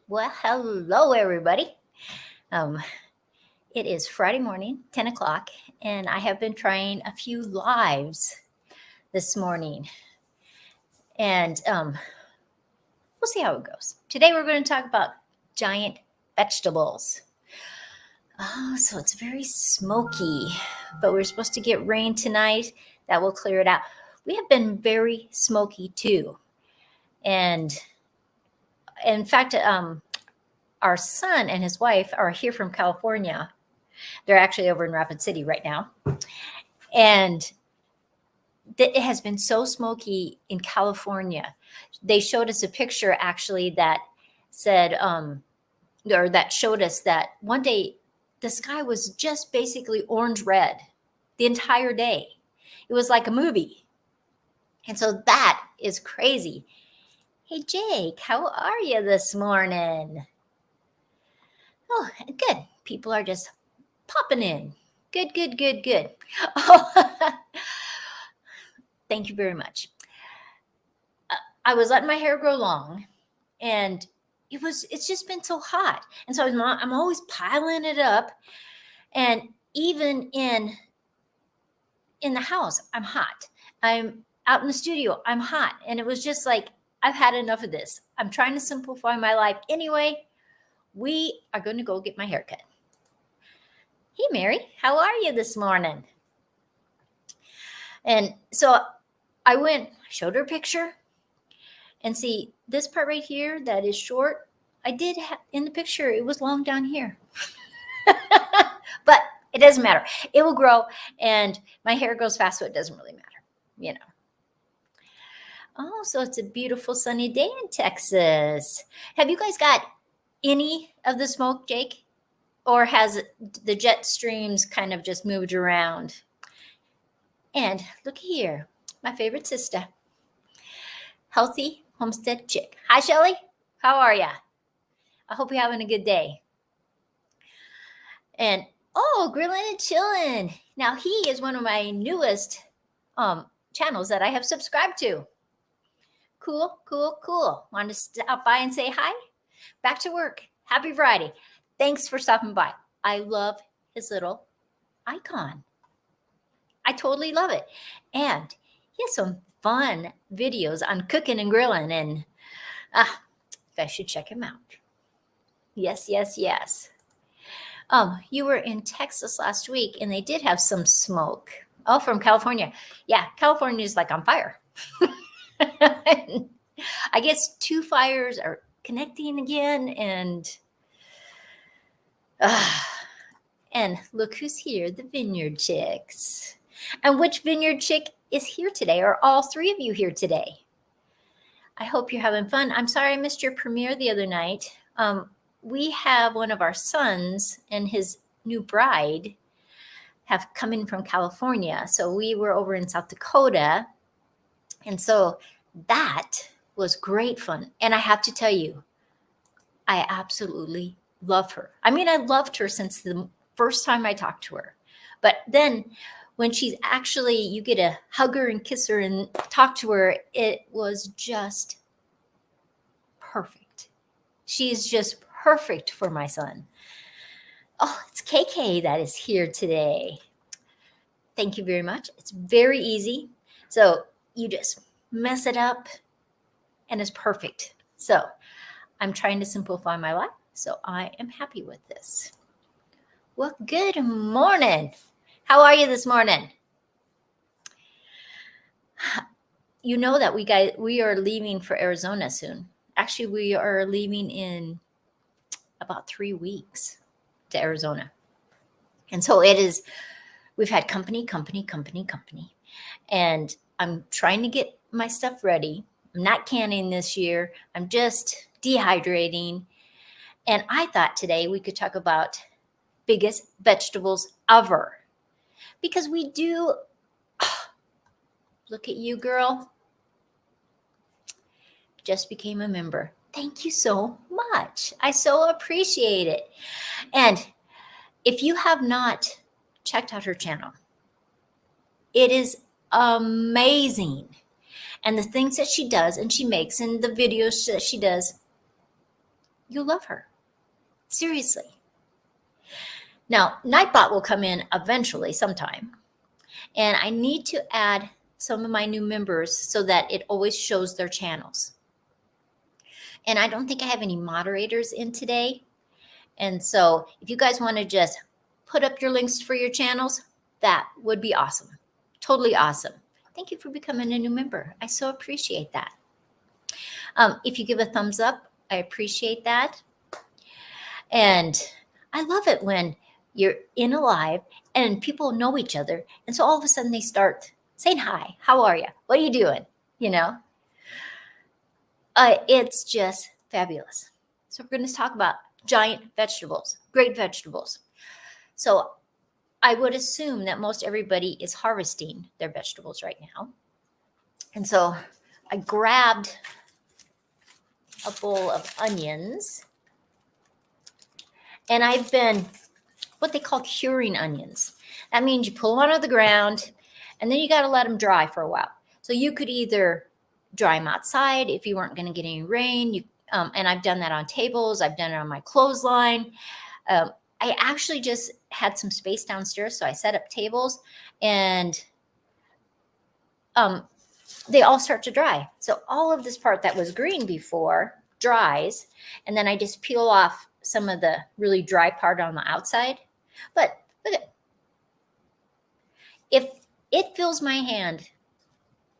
Well, hello, everybody. Um, it is Friday morning, 10 o'clock, and I have been trying a few lives this morning. And we'll see how it goes. Today, we're going to talk about giant vegetables. Oh, so it's very smoky, but we're supposed to get rain tonight. That will clear it out. We have been very smoky too. And in fact, our son and his wife are here from California. They're actually over in Rapid City right now. And it has been so smoky in California. They showed us a picture actually that said, or that showed us that one day the sky was just basically orange red the entire day. It was like a movie. And so that is crazy. Hey, Jake, how are you this morning? Oh, good. People are just popping in. Good, good, good, good. Oh, thank you very much. I was letting my hair grow long, and it's just been so hot. And so I'm always piling it up. And even in the house, I'm hot. I'm out in the studio, I'm hot. And it was just like, I've had enough of this. I'm trying to simplify my life. Anyway, we are going to go get my hair cut. Hey, Mary, how are you this morning? And so I showed her a picture. And see, this part right here that is short, I did have in the picture, it was long down here. But it doesn't matter. It will grow, and my hair grows fast, so it doesn't really matter. Oh, so it's a beautiful sunny day in Texas. Have you guys got any of the smoke, Jake? Or has the jet streams kind of just moved around? And look here, my favorite sister, Healthy Homestead Chick. Hi, Shelly. How are ya? I hope you're having a good day. And Grilling and Chillin'. Now, he is one of my newest channels that I have subscribed to. Cool, cool, cool. Wanted to stop by and say hi. Back to work. Happy Friday. Thanks for stopping by. I love his little icon. I totally love it. And he has some fun videos on cooking and grilling, and you guys should check him out. Yes, yes, yes. You were in Texas last week, and they did have some smoke. Oh, from California. Yeah, California is like on fire. I guess two fires are connecting again, and look who's here, the Vineyard Chicks. And which Vineyard Chick is here today? Are all three of you here today? I hope you're having fun. I'm sorry I missed your premiere the other night. We have one of our sons and his new bride have come in from California. So we were over in South Dakota. And so that was great fun. And I have to tell you, I absolutely love her. I mean, I loved her since the first time I talked to her. But then when she's actually, you get to hug her and kiss her and talk to her, it was just perfect. She's just perfect for my son. Oh, it's KK that is here today. Thank you very much. It's very easy. So you just mess it up and it's perfect. So I'm trying to simplify my life. So I am happy with this. Well, good morning. How are you this morning? You know that we are leaving for Arizona soon. Actually, we are leaving in about 3 weeks to Arizona. And so we've had company. And I'm trying to get my stuff ready. I'm not canning this year. I'm just dehydrating. And I thought today we could talk about biggest vegetables ever. Because we do, look at you, girl. Just became a member. Thank you so much. I so appreciate it. And if you have not checked out her channel, it is amazing. And the things that she does and she makes and the videos that she does, you'll love her. Seriously. Now, Nightbot will come in eventually sometime, and I need to add some of my new members so that it always shows their channels. And I don't think I have any moderators in today. And so if you guys want to just put up your links for your channels, that would be awesome. Totally awesome. Thank you for becoming a new member. I so appreciate that. If you give a thumbs up, I appreciate that. And I love it when you're in a live and people know each other. And so all of a sudden they start saying hi. How are you? What are you doing? You know, it's just fabulous. So we're going to talk about giant vegetables, great vegetables. So I would assume that most everybody is harvesting their vegetables right now. And so I grabbed a bowl of onions, and I've been what they call curing onions. That means you pull them out of the ground and then you got to let them dry for a while. So you could either dry them outside if you weren't going to get any rain. And I've done that on tables. I've done it on my clothesline. I actually just had some space downstairs, so I set up tables, and they all start to dry. So all of this part that was green before dries, and then I just peel off some of the really dry part on the outside. But look at, if it fills my hand,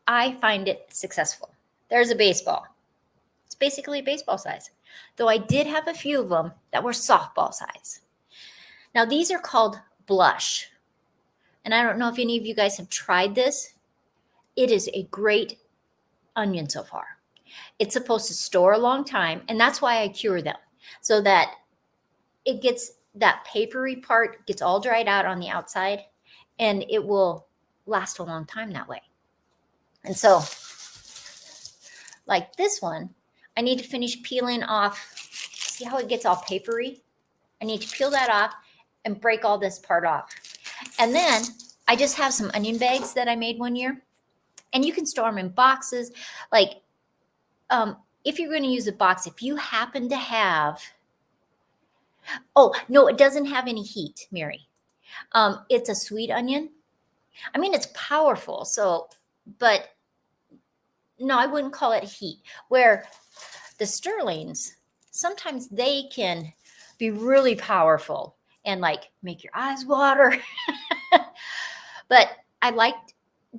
I find it successful. There's a baseball. It's basically a baseball size, though I did have a few of them that were softball size. Now, these are called blush. And I don't know if any of you guys have tried this. It is a great onion so far. It's supposed to store a long time, and that's why I cure them, so that it gets that papery part gets all dried out on the outside, and it will last a long time that way. And so, like this one, I need to finish peeling off. See how it gets all papery? I need to peel that off and break all this part off. And then I just have some onion bags that I made one year. And you can store them in boxes. Like, if you're going to use a box, if you happen to have, oh, no, it doesn't have any heat, Mary. It's a sweet onion. I mean, it's powerful. So, but no, I wouldn't call it heat. Where the Sterlings, sometimes they can be really powerful and like make your eyes water. But I liked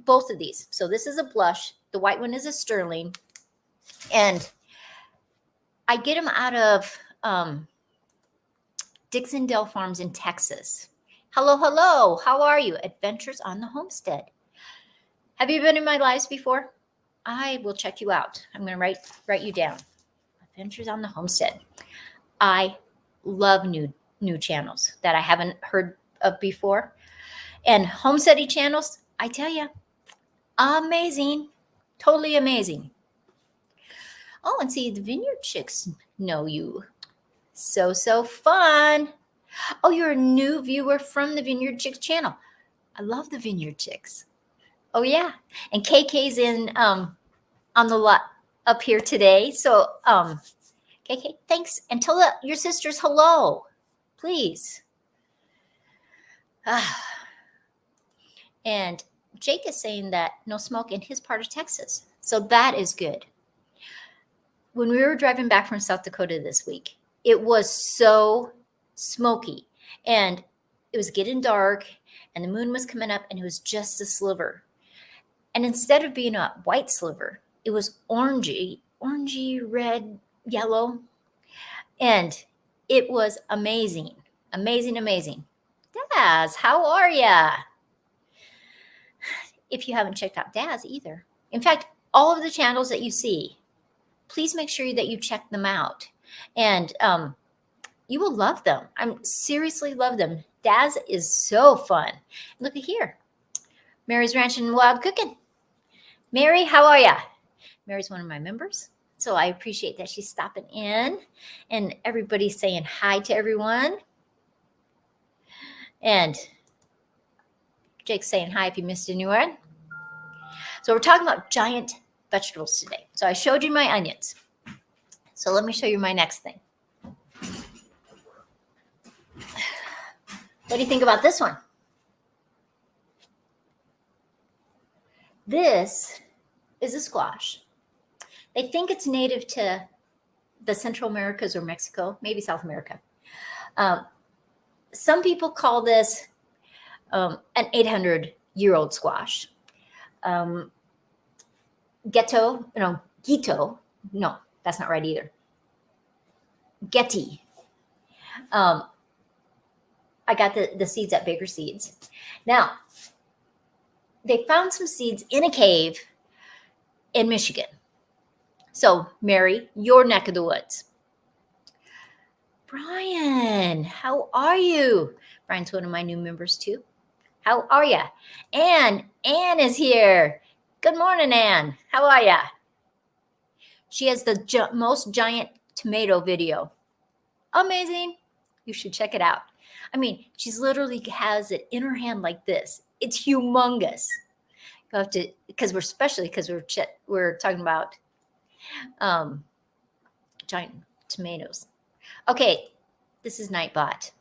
both of these. So this is a blush. The white one is a Sterling. And I get them out of Dixondale Farms in Texas. Hello, hello. How are you? Adventures on the Homestead. Have you been in my lives before? I will check you out. I'm going to write you down. Adventures on the Homestead. I love new channels that I haven't heard of before. And homesteady channels, I tell you, amazing. Totally amazing. Oh, and see, the Vineyard Chicks know you. So fun. Oh, you're a new viewer from the Vineyard Chicks channel. I love the Vineyard Chicks. Oh, yeah. And KK's in on the lot up here today. So, KK, thanks. And tell your sisters hello, please. And Jake is saying that no smoke in his part of Texas. So that is good. When we were driving back from South Dakota this week, it was so smoky, and it was getting dark, and the moon was coming up, and it was just a sliver. And instead of being a white sliver, it was orangey, red, yellow. And it was amazing. Amazing, amazing. Daz, how are ya? If you haven't checked out Daz either. In fact, all of the channels that you see, please make sure that you check them out. And you will love them. I seriously love them. Daz is so fun. Look at here. Mary's Ranch and Wild Cooking. Mary, how are ya? Mary's one of my members. So I appreciate that she's stopping in, and everybody's saying hi to everyone. And Jake's saying hi if you missed anyone. So we're talking about giant vegetables today. So I showed you my onions. So let me show you my next thing. What do you think about this one? This is a squash. They think it's native to the Central Americas or Mexico, maybe South America. Some people call this an 800-year-old squash. Ghetto, no, that's not right either. Getty. I got the seeds at Baker Seeds. Now, they found some seeds in a cave in Michigan. So, Mary, your neck of the woods. Brian, how are you? Brian's one of my new members too. How are you? Anne is here. Good morning, Anne. How are you? She has the most giant tomato video. Amazing. You should check it out. I mean, she's literally has it in her hand like this. It's humongous. You have to, because we're talking about giant tomatoes. Okay, this is Nightbot.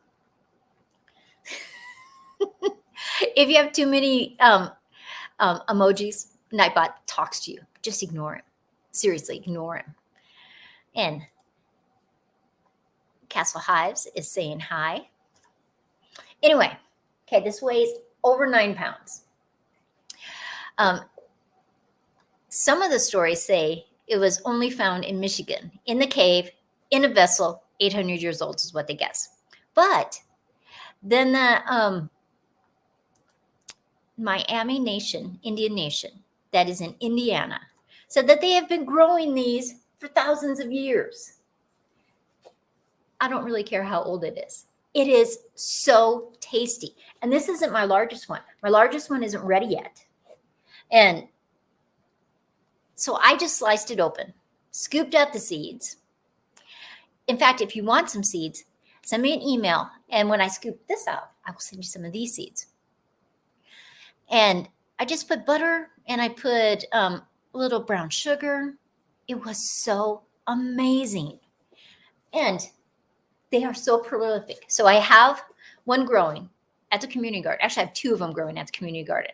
If you have too many emojis, Nightbot talks to you. Just ignore him. Seriously, ignore him. And Castle Hives is saying hi. Anyway, okay, this weighs over 9 pounds. Some of the stories say it was only found in Michigan, in the cave, in a vessel, 800 years old is what they guess. But then the Miami Nation, Indian Nation, that is in Indiana, said that they have been growing these for thousands of years. I don't really care how old it is. It is so tasty. And this isn't my largest one. My largest one isn't ready yet. And so I just sliced it open, scooped out the seeds. In fact, if you want some seeds, send me an email. And when I scoop this out, I will send you some of these seeds. And I just put butter and I put a little brown sugar. It was so amazing. And they are so prolific. So I have one growing at the community garden. Actually, I have 2 of them growing at the community garden.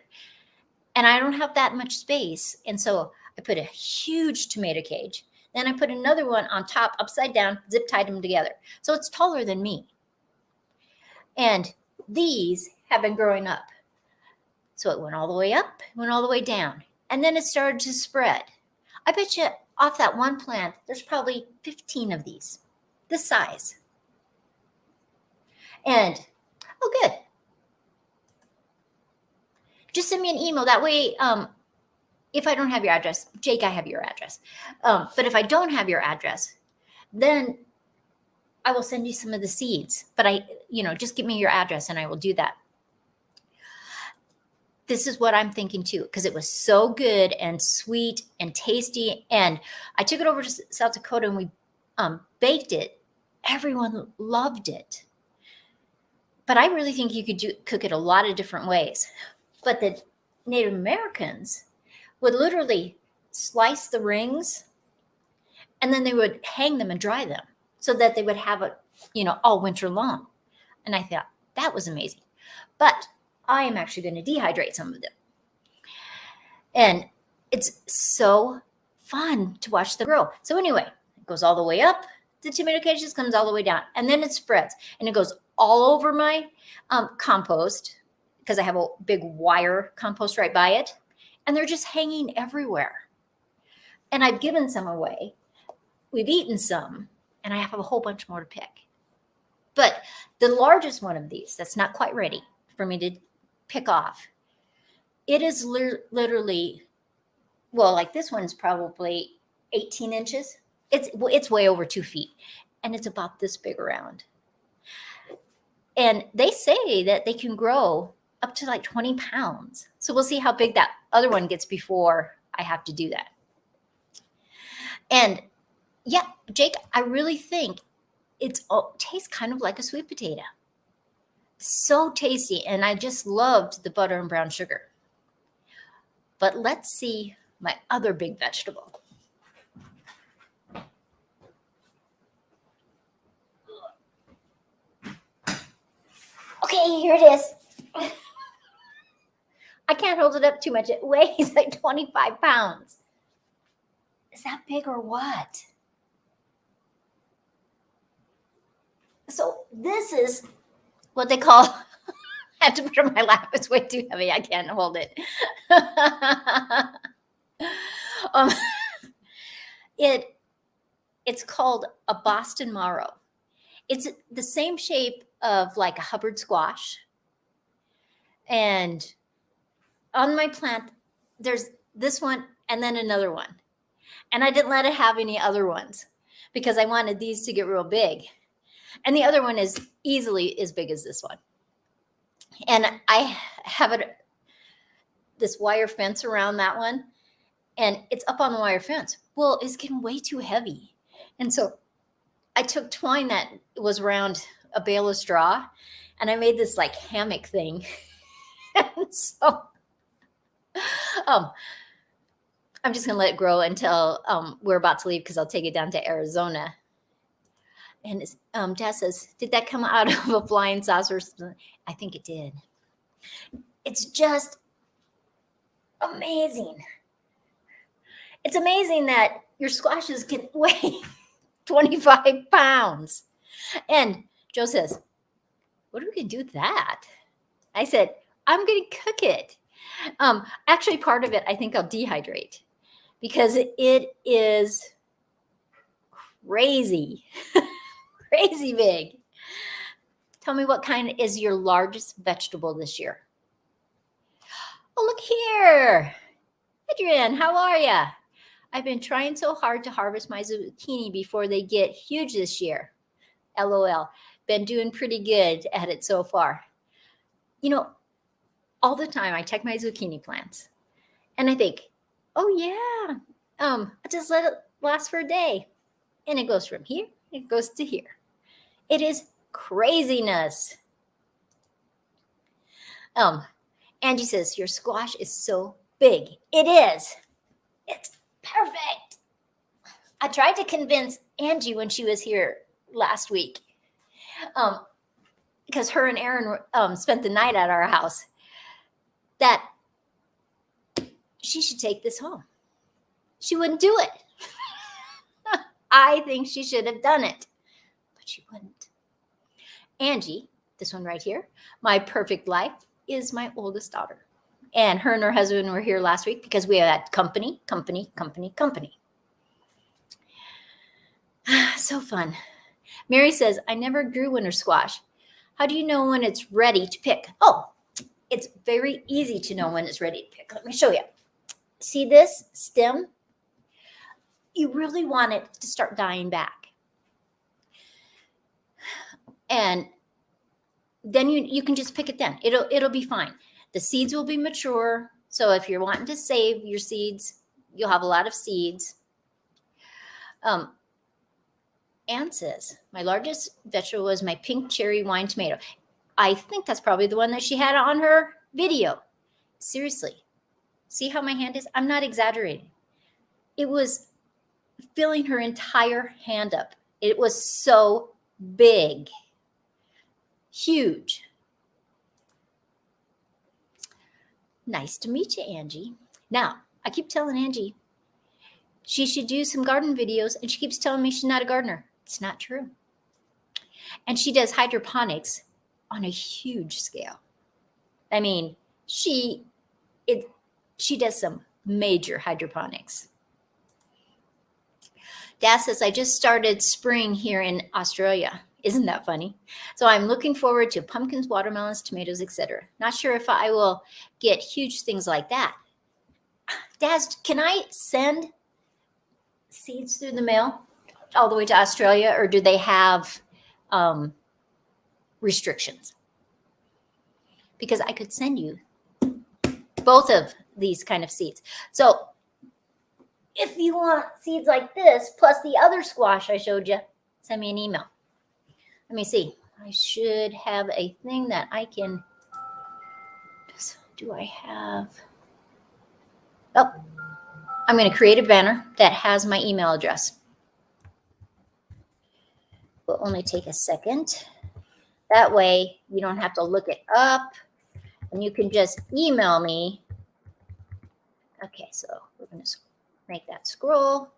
And I don't have that much space. And so I put a huge tomato cage. Then I put another one on top, upside down, zip tied them together. So it's taller than me. And these have been growing up. So it went all the way up, went all the way down. And then it started to spread. I bet you off that one plant, there's probably 15 of these, this size. And, oh, good. Just send me an email. That way, if I don't have your address, Jake, I have your address. But if I don't have your address, then I will send you some of the seeds. But just give me your address and I will do that. This is what I'm thinking too, because it was so good and sweet and tasty. And I took it over to South Dakota and we baked it. Everyone loved it. But I really think you could cook it a lot of different ways. But the Native Americans would literally slice the rings and then they would hang them and dry them so that they would have it, all winter long. And I thought that was amazing. But I am actually going to dehydrate some of them. And it's so fun to watch them grow. So anyway, it goes all the way up. The tomato cages comes all the way down. And then it spreads. And it goes all over my compost because I have a big wire compost right by it. And they're just hanging everywhere. And I've given some away. We've eaten some. And I have a whole bunch more to pick. But the largest one of these that's not quite ready for me to pick off, it is literally, like this one's probably 18 inches. It's way over 2 feet. And it's about this big around. And they say that they can grow up to like 20 pounds. So we'll see how big that other one gets before I have to do that. And yeah, Jake, I really think it tastes kind of like a sweet potato. So tasty. And I just loved the butter and brown sugar. But let's see my other big vegetable. Okay, here it is. I can't hold it up too much. It weighs like 25 pounds. Is that big or what? So this is what they call, I have to put it on my lap. It's way too heavy. I can't hold it. um, it's called a Boston Marrow. It's the same shape of like a Hubbard squash. And on my plant, there's this one and then another one. And I didn't let it have any other ones because I wanted these to get real big. And the other one is easily as big as this one. And I have this wire fence around that one. And it's up on the wire fence. Well, it's getting way too heavy. And so I took twine that was around a bale of straw and I made this like hammock thing. And so I'm just going to let it grow until we're about to leave because I'll take it down to Arizona. And Dad says, did that come out of a flying saucer? I think it did. It's just amazing. It's amazing that your squashes can weigh 25 pounds. And Joe says, what are we going to do with that? I said, I'm going to cook it. Actually, part of it, I think I'll dehydrate because it is crazy, crazy big. Tell me what kind is your largest vegetable this year? Oh, look here. Adrian, how are you? I've been trying so hard to harvest my zucchini before they get huge this year. LOL. Been doing pretty good at it so far. You know, all the time I check my zucchini plants and I think, oh yeah, I just let it last for a day. And it goes from here, it goes to here. It is craziness. Angie says, your squash is so big. It is. It's perfect. I tried to convince Angie when she was here last week because her and Aaron spent the night at our house that she should take this home. She wouldn't do it. I think she should have done it, but she wouldn't. Angie, this one right here, my perfect life, is my oldest daughter. And her and her husband were here last week because we had company. So fun. Mary says, I never grew winter squash. How do you know when it's ready to pick? Oh, it's very easy to know when it's ready to pick. Let me show you. See this stem? You really want it to start dying back. And then you can just pick it then. It'll be fine. The seeds will be mature. So if you're wanting to save your seeds, you'll have a lot of seeds. Anne says, my largest vegetable was my pink cherry wine tomato. I think that's probably the one that she had on her video. Seriously. See how my hand is? I'm not exaggerating. It was filling her entire hand up. It was so big. Huge. Nice to meet you, Angie. Now, I keep telling Angie she should do some garden videos, and she keeps telling me she's not a gardener. It's not true. And she does hydroponics on a huge scale. I mean, she does some major hydroponics. Dad says, I just started spring here in Australia. Isn't that funny? So I'm looking forward to pumpkins, watermelons, tomatoes, etc. Not sure if I will get huge things like that. Dad, can I send seeds through the mail all the way to Australia, or do they have restrictions? Because I could send you both of these kind of seeds. So if you want seeds like this, plus the other squash I showed you, send me an email. Let me see. I should have a thing that I can. Do I have? Oh, I'm going to create a banner that has my email address. Will only take a second. That way you don't have to look it up and you can just email me. Okay, so we're going to make that scroll,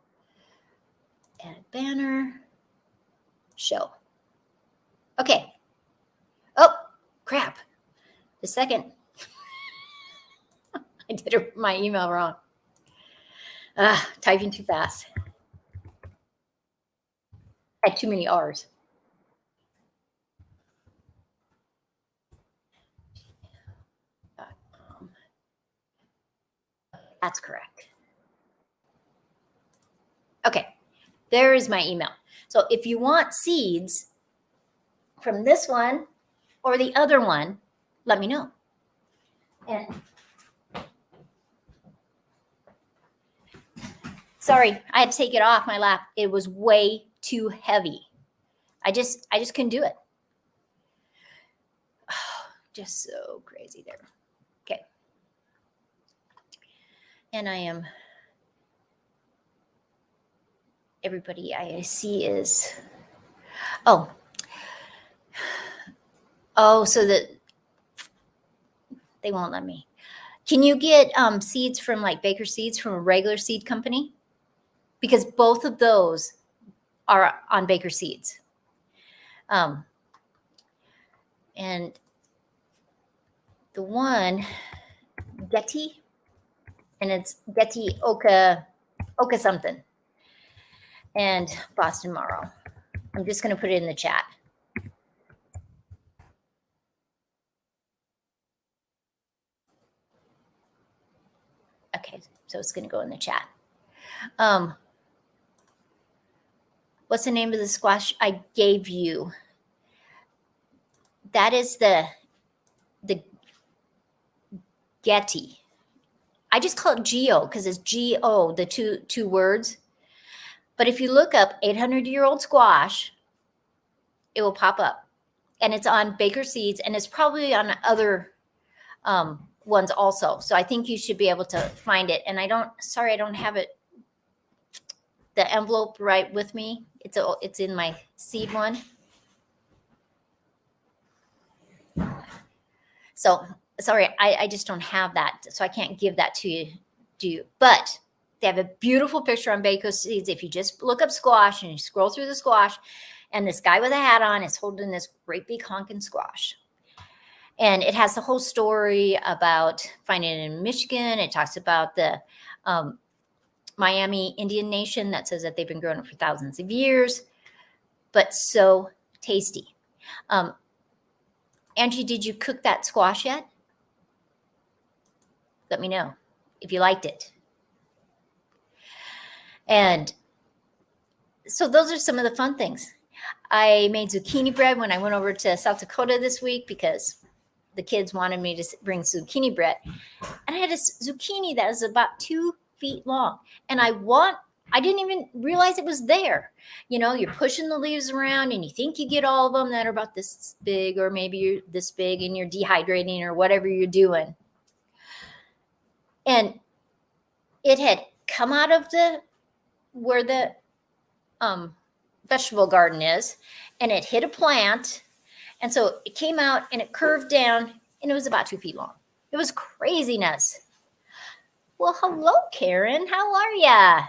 add banner, show. Okay. Oh, crap. The second. I did my email wrong. Typing too fast. I had too many R's. That's correct. Okay, there is my email. So if you want seeds from this one or the other one, let me know. And sorry, I had to take it off my lap. It was way too heavy. I just couldn't do it. Oh, just so crazy there. Okay. And I am, everybody I see is, oh, so that they won't let me. Can you get seeds from like Baker Seeds from a regular seed company? Because both of those are on Baker Seeds. And the one, Getty, and it's Getty Oka something, and Boston Marrow. I'm just going to put it in the chat. Okay, so it's going to go in the chat. What's the name of the squash I gave you? That is the Getty. I just call it Geo because it's G-O, the two words. But if you look up 800-year-old squash, it will pop up. And it's on Baker Seeds, and it's probably on other ones also. So I think you should be able to find it. And I don't have it, the envelope right with me. It's in my seed one. So sorry, I just don't have that. So I can't give that to you. But they have a beautiful picture on Baker Seeds. If you just look up squash and you scroll through the squash, and this guy with a hat on is holding this great big honking squash. And it has the whole story about finding it in Michigan. It talks about the Miami Indian Nation that says that they've been growing it for thousands of years, but so tasty. Angie, did you cook that squash yet? Let me know if you liked it. And so those are some of the fun things. I made zucchini bread when I went over to South Dakota this week because the kids wanted me to bring zucchini bread. And I had a zucchini that was about 2 feet long. And I didn't even realize it was there. You know, you're pushing the leaves around and you think you get all of them that are about this big, or maybe you're this big and you're dehydrating or whatever you're doing. And it had come out of where the vegetable garden is, and it hit a plant. And so it came out and it curved down, and it was about 2 feet long. It was craziness. Well, hello, Karen. How are ya?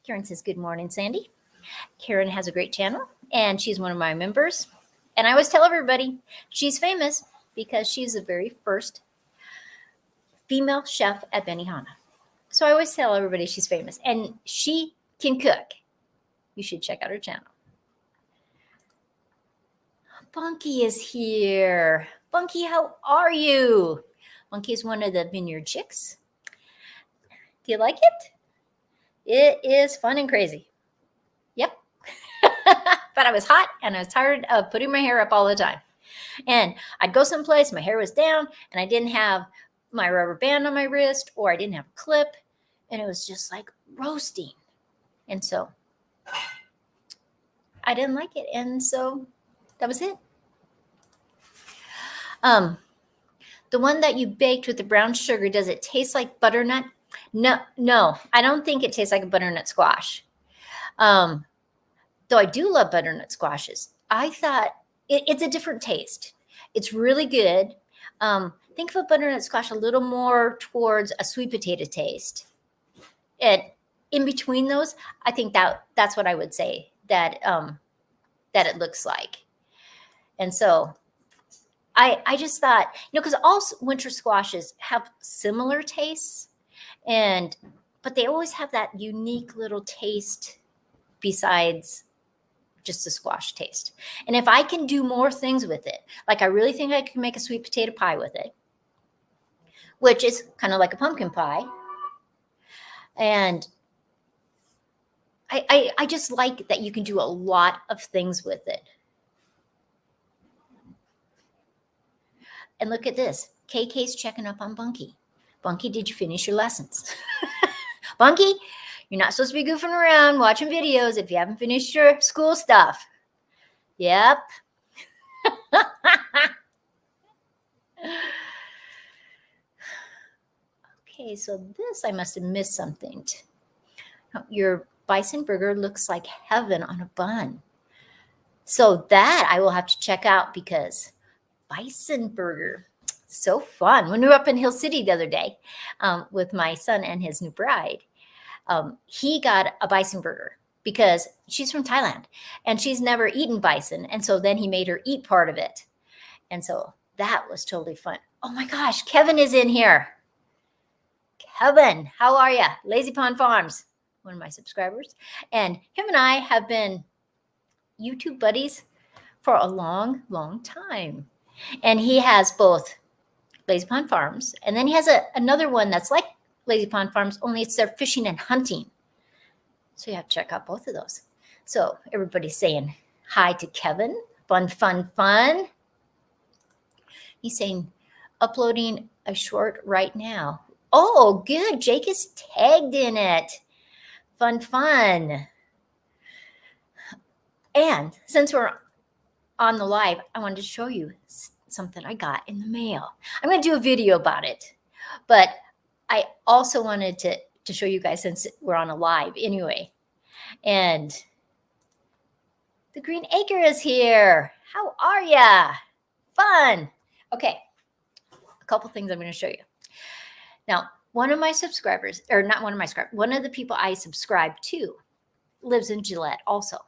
Karen says, good morning, Sandy. Karen has a great channel, and she's one of my members. And I always tell everybody she's famous because she's the very first female chef at Benihana. So I always tell everybody she's famous, and she can cook. You should check out her channel. Bunky is here. Bunky, how are you? Bunky is one of the vineyard chicks. Do you like it? It is fun and crazy. Yep. But I was hot and I was tired of putting my hair up all the time. And I'd go someplace, my hair was down, and I didn't have my rubber band on my wrist, or I didn't have a clip, and it was just like roasting. And so I didn't like it. And so that was it. The one that you baked with the brown sugar, does it taste like butternut? No, I don't think it tastes like a butternut squash. Though I do love butternut squashes. I thought it's a different taste. It's really good. Think of a butternut squash a little more towards a sweet potato taste. And in between those, I think that's what I would say that it looks like. And so I just thought, because all winter squashes have similar tastes, but they always have that unique little taste besides just a squash taste. And if I can do more things with it, like I really think I can make a sweet potato pie with it, which is kind of like a pumpkin pie. And I just like that you can do a lot of things with it. And look at this. KK's checking up on Bunky. Bunky, did you finish your lessons? Bunky, you're not supposed to be goofing around watching videos if you haven't finished your school stuff. Yep. Okay, so this, I must have missed something. Your bison burger looks like heaven on a bun. So that I will have to check out, because bison burger, so fun. When we were up in Hill City the other day with my son and his new bride, he got a bison burger because she's from Thailand and she's never eaten bison. And so then he made her eat part of it. And so that was totally fun. Oh my gosh, Kevin is in here. Kevin, how are you? Lazy Pond Farms, one of my subscribers. And him and I have been YouTube buddies for a long, long time. And he has both Lazy Pond Farms, and then he has another one that's like Lazy Pond Farms, only it's their fishing and hunting. So you have to check out both of those. So everybody's saying hi to Kevin. Fun, fun, fun. He's saying, uploading a short right now. Oh, good. Jake is tagged in it. Fun, fun. And since we're on the live, I wanted to show you something I got in the mail. I'm going to do a video about it, but I also wanted to show you guys, since we're on a live anyway. And the Green Acre is here. How are ya? Fun. Okay, a couple things I'm going to show you. Now, one of my subscribers, or not one of my subscribers, one of the people I subscribe to lives in Gillette also.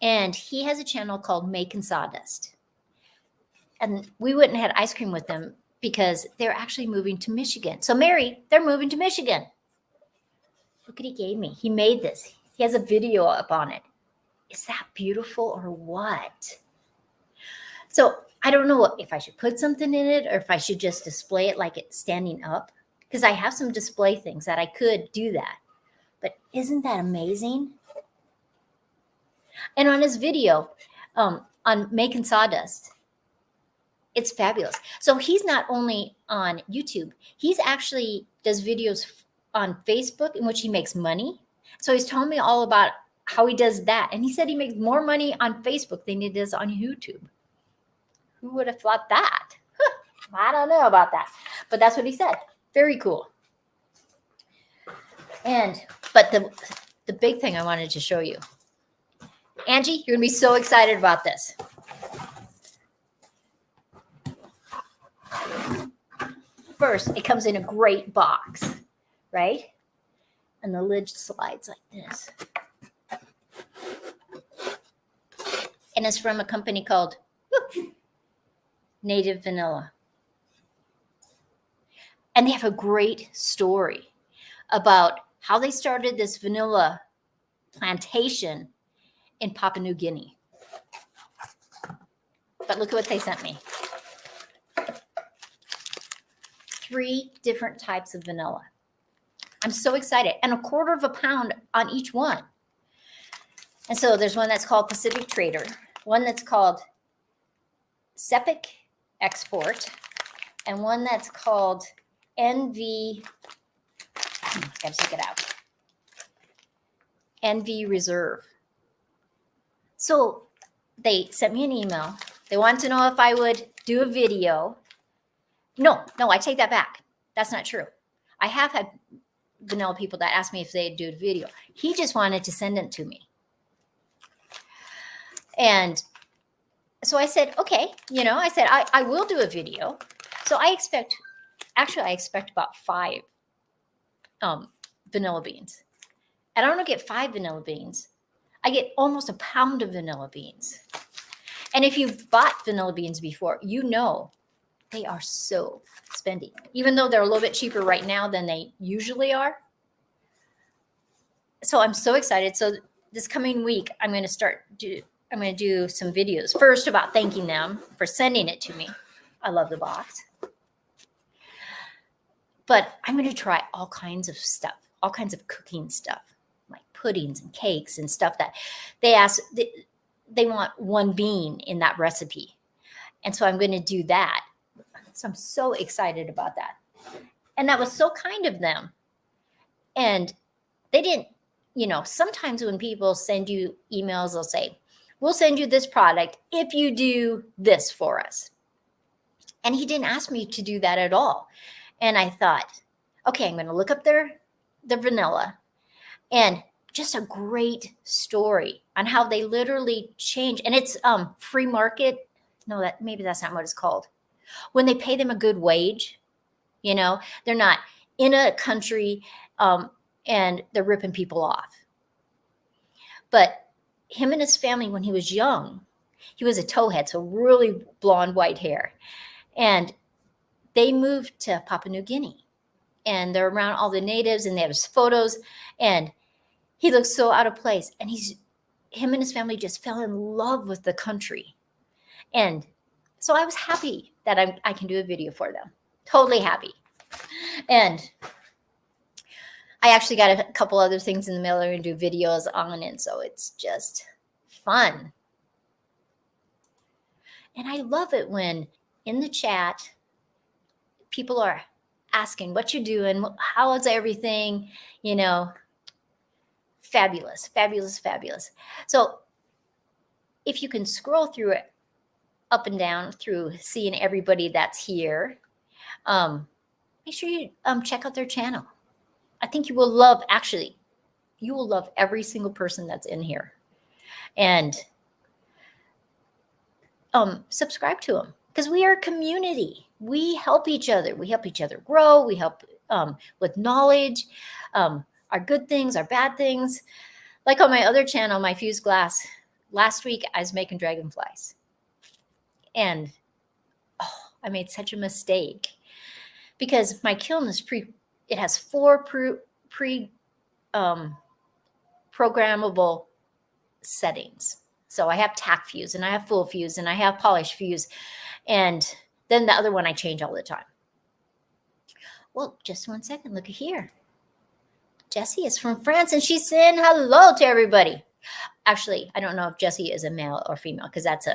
And he has a channel called Making Sawdust. And we went and had ice cream with them because they're actually moving to Michigan. So Mary, they're moving to Michigan. Look what he gave me. He made this. He has a video up on it. Is that beautiful or what? So I don't know if I should put something in it or if I should just display it like it's standing up, because I have some display things that I could do that. But isn't that amazing? And on his video on Making Sawdust, it's fabulous. So he's not only on YouTube, he's actually does videos on Facebook in which he makes money. So he's telling me all about how he does that. And he said he makes more money on Facebook than he does on YouTube. Who would have thought that? I don't know about that, but that's what he said. Very cool. But the big thing I wanted to show you, Angie, you're gonna be so excited about this. First, it comes in a great box, right? And the lid slides like this. And it's from a company called Native Vanilla. And they have a great story about how they started this vanilla plantation in Papua New Guinea. But look at what they sent me. 3 different types of vanilla. I'm so excited. And 1/4 pound on each one. And so there's one that's called Pacific Trader, one that's called Sepic Export, and one that's called NV, gotta take it out, NV Reserve. So they sent me an email. They wanted to know if I would do a video. No, I take that back. That's not true. I have had vanilla people that asked me if they'd do a video. He just wanted to send it to me. And so I said, okay, I said, I will do a video. So I expect about 5 vanilla beans. And I don't get 5 vanilla beans. I get almost a pound of vanilla beans. And if you've bought vanilla beans before, they are so spendy. Even though they're a little bit cheaper right now than they usually are. So I'm so excited. So this coming week, I'm going to do some videos. First about thanking them for sending it to me. I love the box. But I'm going to try all kinds of stuff, all kinds of cooking stuff, like puddings and cakes and stuff that they want 1 bean in that recipe. And so I'm going to do that. So I'm so excited about that. And that was so kind of them. And they didn't, sometimes when people send you emails, they'll say, we'll send you this product if you do this for us. And he didn't ask me to do that at all. And I thought, okay, I'm going to look up the vanilla, and just a great story on how they literally change. And it's free market. No, maybe that's not what it's called. When they pay them a good wage, they're not in a country and they're ripping people off. But him and his family, when he was young, he was a towhead, so really blonde white hair. And they moved to Papua New Guinea, and they're around all the natives, and they have his photos, and he looks so out of place. And him and his family just fell in love with the country. And so I was happy that I can do a video for them. Totally happy. And I actually got a couple other things in the mail I'm going to do videos on, and so it's just fun. And I love it when in the chat, people are asking what you're doing, how is everything, fabulous, fabulous, fabulous. So if you can scroll through it up and down through seeing everybody that's here, make sure you check out their channel. I think you will love every single person that's in here. And subscribe to them, because we are a community. We help each other. We help each other grow. We help with knowledge, our good things, our bad things. Like on my other channel, my fused glass, last week I was making dragonflies. And I made such a mistake, because my kiln is it has 4 programmable settings. So I have tack fuse, and I have full fuse, and I have polish fuse. And then the other one I change all the time. Well, just 1 second. Look at here. Jessie is from France, and she's saying hello to everybody. Actually, I don't know if Jessie is a male or female, because that's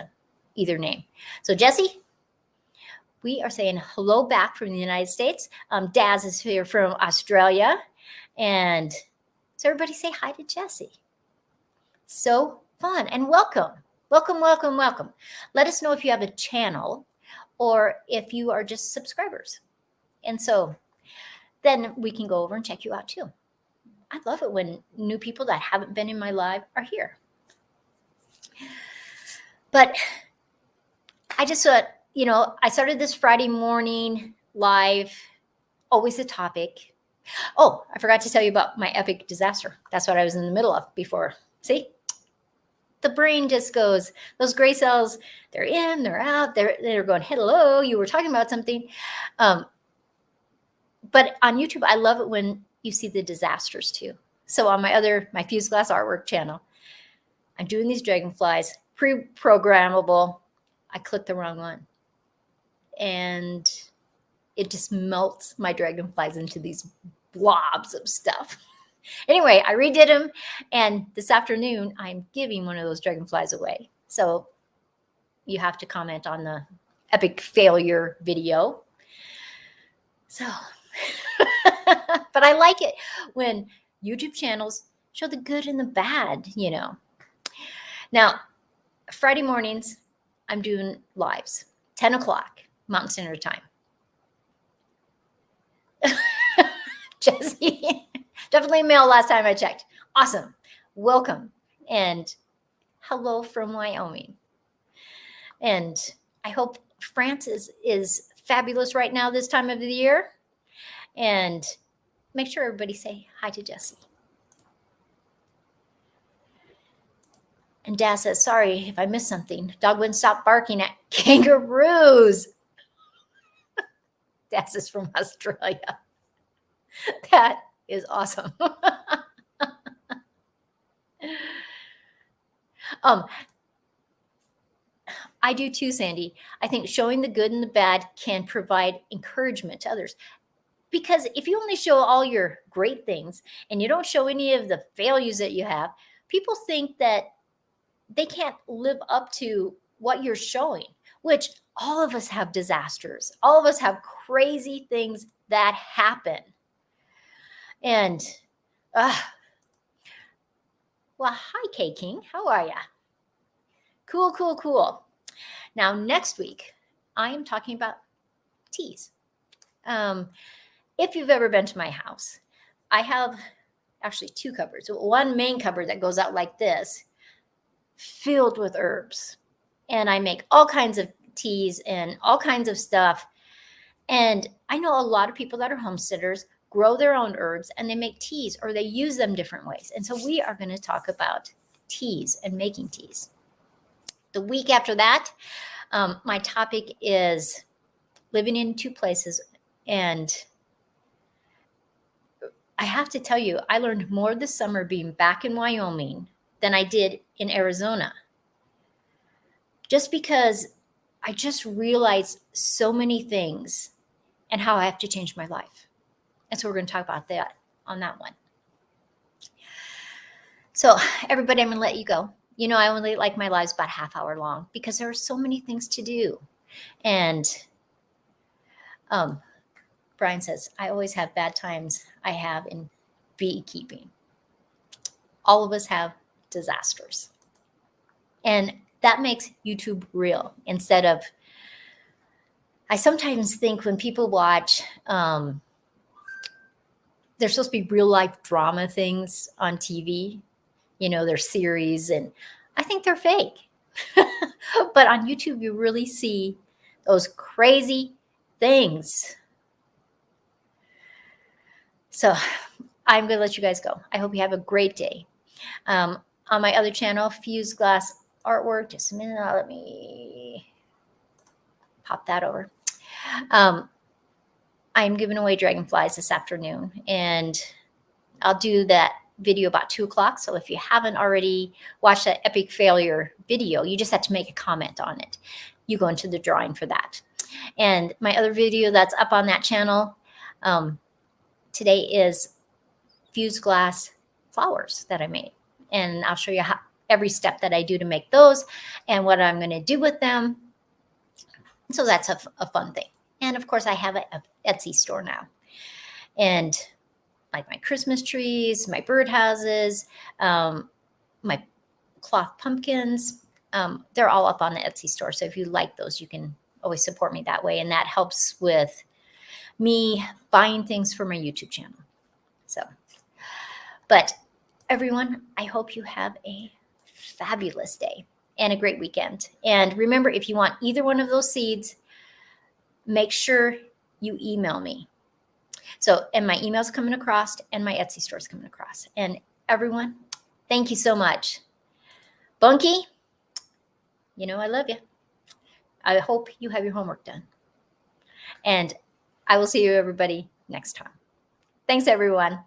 either name. So Jessie, we are saying hello back from the United States. Daz is here from Australia. And so everybody say hi to Jessie. So fun, and welcome. Welcome, welcome, welcome. Let us know if you have a channel or if you are just subscribers. And so then we can go over and check you out too. I love it when new people that haven't been in my live are here. But I just thought, I started this Friday morning live, always a topic. Oh, I forgot to tell you about my epic disaster. That's what I was in the middle of before. See? The brain just goes, those gray cells, they're in, they're out, they're going, hello, you were talking about something. But on YouTube, I love it when you see the disasters too. So on my fused glass artwork channel, I'm doing these dragonflies, pre-programmable. I clicked the wrong one. And it just melts my dragonflies into these blobs of stuff. Anyway, I redid them, and this afternoon I'm giving one of those dragonflies away. So you have to comment on the epic failure video. So, but I like it when YouTube channels show the good and the bad, Now, Friday mornings, I'm doing lives, 10 o'clock Mountain Standard Time. Jessie, definitely male last time I checked. Awesome. Welcome. And hello from Wyoming. And I hope France is fabulous right now this time of the year. And make sure everybody say hi to Jessie. And Dad says, sorry if I missed something. Dog wouldn't stop barking at kangaroos. Dad is from Australia. That is awesome. I do too, Sandy. I think showing the good and the bad can provide encouragement to others. Because if you only show all your great things and you don't show any of the failures that you have, people think that they can't live up to what you're showing, which all of us have disasters. All of us have crazy things that happen. And, well, hi, K King. How are ya? Cool, cool, cool. Now, next week, I am talking about teas. If you've ever been to my house, I have actually two cupboards. One main cupboard that goes out like this, filled with herbs. And I make all kinds of teas and all kinds of stuff. And I know a lot of people that are homesteaders grow their own herbs and they make teas or they use them different ways. And so we are going to talk about teas and making teas. The week after that, my topic is living in two places. And I have to tell you, I learned more this summer being back in Wyoming than I did in Arizona. Just because I just realized so many things and how I have to change my life. And so we're going to talk about that on that one. So everybody, I'm going to let you go. You know, I only like my lives about half hour long because there are so many things to do. And Brian says, I always have bad times I have in beekeeping. All of us have disasters. And that makes YouTube real instead of, I sometimes think when people watch, there's supposed to be real life drama things on TV, you know, their series, and I think they're fake. But on YouTube, you really see those crazy things. So I'm going to let you guys go. I hope you have a great day. On my other channel, Fused Glass Artwork, just a minute, let me pop that over. I'm giving away dragonflies this afternoon, and I'll do that video about 2 o'clock. So if you haven't already watched that epic failure video, you just have to make a comment on it. You go into the drawing for that. And my other video that's up on that channel today is fused glass flowers that I made. And I'll show you how, every step that I do to make those and what I'm going to do with them. So that's a fun thing. And of course, I have an Etsy store now. And like my Christmas trees, my birdhouses, my cloth pumpkins, they're all up on the Etsy store. So if you like those, you can always support me that way. And that helps with me buying things for my YouTube channel. So, but everyone, I hope you have a fabulous day and a great weekend. And remember, if you want either one of those seeds, make sure you email me. So, and my email's coming across and my Etsy store's coming across. And everyone, thank you so much. Bunky, you know I love you. I hope you have your homework done. And I will see you everybody next time. Thanks, everyone.